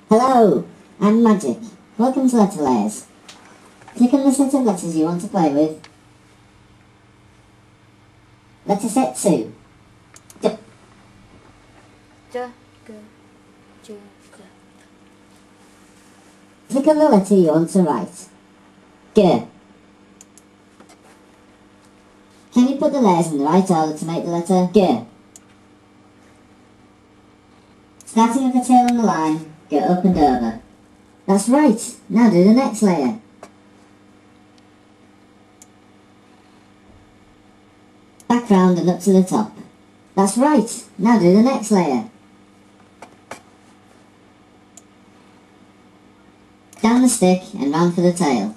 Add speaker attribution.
Speaker 1: Hello, I'm Magic. Welcome to Letter Layers. Click on the set of letters you want to play with. Letter set 2.
Speaker 2: J, G, J, G.
Speaker 1: Click on the letter you want to write. G. Can you put the layers in the right order to make the letter G? Starting at the tail on the line, go up and over. That's right, now do the next layer. Back round and up to the top. That's right, now do the next layer. Down the stick and round for the tail.